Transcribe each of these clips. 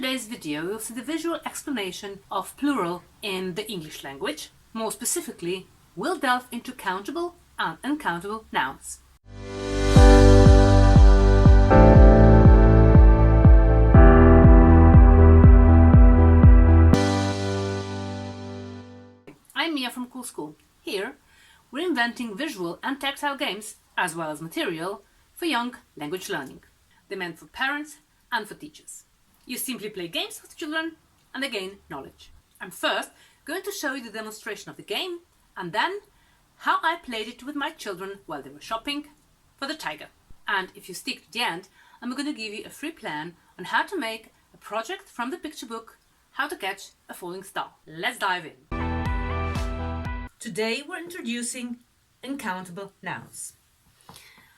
today's video, you'll see the visual explanation of plural in the English language. More specifically, we'll delve into countable and uncountable nouns. I'm Mia from Cool School. Here, we're inventing visual and tactile games, as well as material, for young language learning. They're meant for parents and for teachers. You simply play games with children and they gain knowledge. I'm first going to show you the demonstration of the game and then how I played it with my children while they were shopping for the tiger. And if you stick to the end, I'm going to give you a free plan on how to make a project from the picture book, How to Catch a Falling Star. Let's dive in. Today we're introducing uncountable nouns.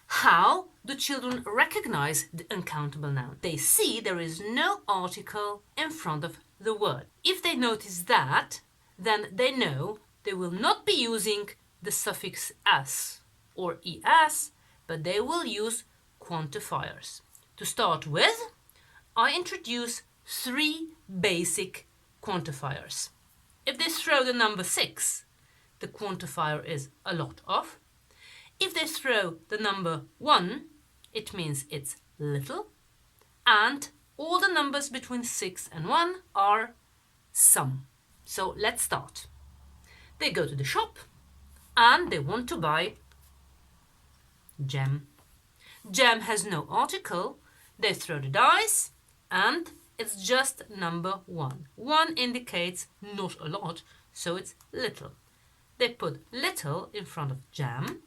How do children recognize the uncountable noun? They see there is no article in front of the word. If they notice that, then they know they will not be using the suffix as or es, but they will use quantifiers. To start with, I introduce 3 basic quantifiers. If they throw the number 6, the quantifier is a lot of. If they throw the number 1, it means it's little. And all the numbers between 6 and 1 are some. So let's start. They go to the shop and they want to buy jam. Jam has no article. They throw the dice and it's just number 1. 1 indicates not a lot, so it's little. They put little in front of jam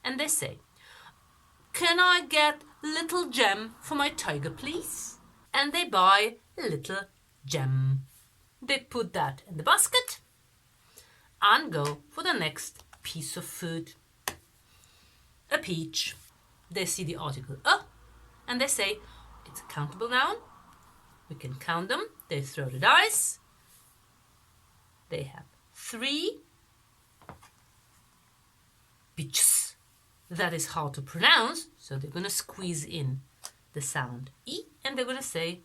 and they say, "Can I get little jam for my tiger, please?" And they buy little jam. They put that in the basket and go for the next piece of food. A peach. They see the article a and they say, "It's a countable noun. We can count them." They throw the dice. They have 3 peaches. That is hard to pronounce, so they're going to squeeze in the sound E and they're going to say,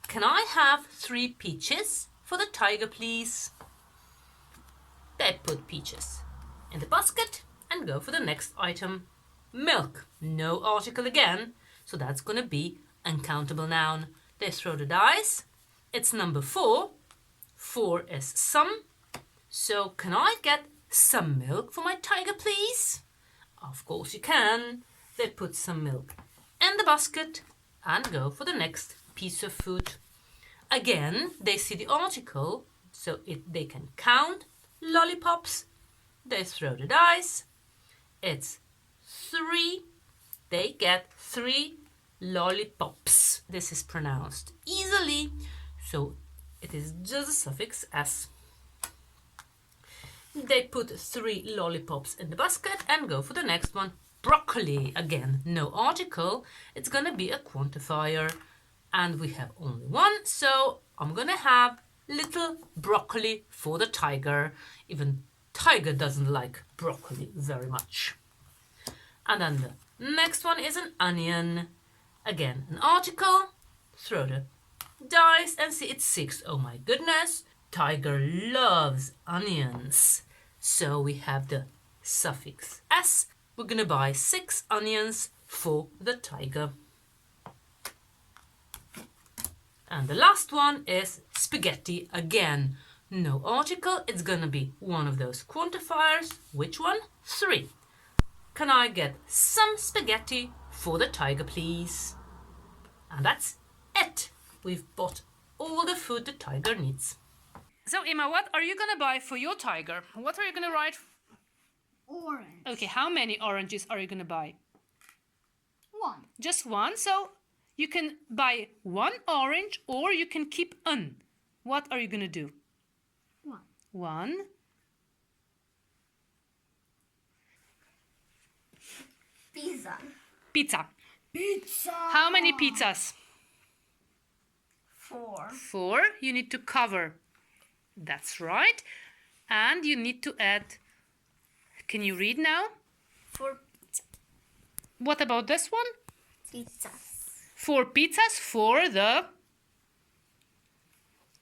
"Can I have 3 peaches for the tiger, please?" They put peaches in the basket and go for the next item. Milk. No article again, so that's going to be uncountable noun. They throw the dice. It's number 4. 4 is some. So can I get some milk for my tiger, please? Of course you can. They put some milk in the basket and go for the next piece of food. Again, they see the article, so they can count lollipops. They throw the dice. It's 3. They get 3 lollipops. This is pronounced easily, so it is just a suffix s. They put 3 lollipops in the basket and go for the next one. Broccoli. Again, no article. It's going to be a quantifier. And we have only 1, so I'm going to have little broccoli for the tiger. Even tiger doesn't like broccoli very much. And then the next one is an onion. Again, an article. Throw the dice and see it's 6. Oh my goodness. Tiger loves onions. So we have the suffix s. We're going to buy 6 onions for the tiger. And the last one is spaghetti. Again, no article. It's going to be one of those quantifiers. Which one? 3. Can I get some spaghetti for the tiger, please? And that's it. We've bought all the food the tiger needs. So Emma, what are you going to buy for your tiger? What are you going to write? Orange. Okay, how many oranges are you going to buy? 1. Just 1, so you can buy 1 orange or you can keep un. What are you going to do? 1. 1. Pizza. Pizza. Pizza. How many pizzas? 4. 4. You need to cover. That's right. And you need to add. Can you read now? 4 pizza. What about this one? Pizzas. 4 pizzas for the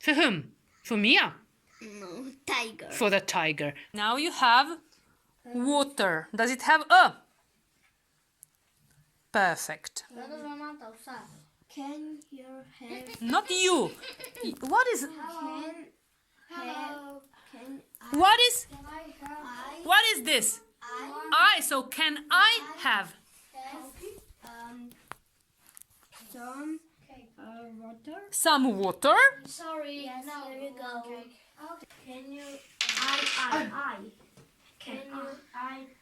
For whom? For Mia? No, tiger. For the tiger. Now you have water. Does it have a? Perfect. Can you have? Not you. What is? What What is? What is this? I. So can I have? some water? Some water. Sorry, yes, no, there you go. Okay. Can you? I.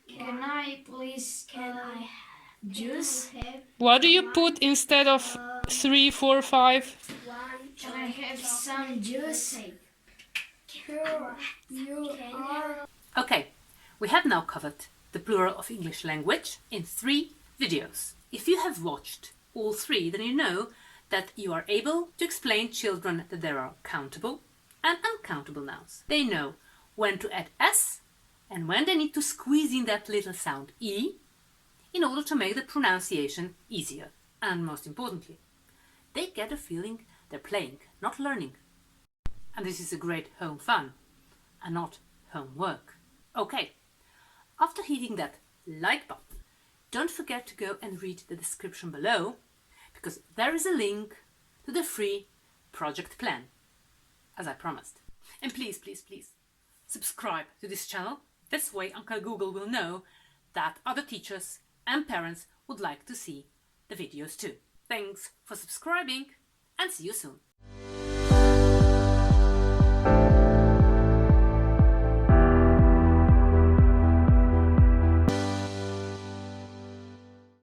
Can I please? Can I have juice? What do you put instead of 3, 4, 5? Can I have some juice? Sure. You are. Okay, we have now covered the plural of English language in 3 videos. If you have watched all 3, then you know that you are able to explain children that there are countable and uncountable nouns. They know when to add s and when they need to squeeze in that little sound e in order to make the pronunciation easier. And most importantly, they get a feeling they're playing, not learning. And this is a great home fun and not homework. Okay, after hitting that like button, don't forget to go and read the description below, because there is a link to the free project plan, as I promised. And please, please, please, subscribe to this channel. This way Uncle Google will know that other teachers and parents would like to see the videos too. Thanks for subscribing and see you soon.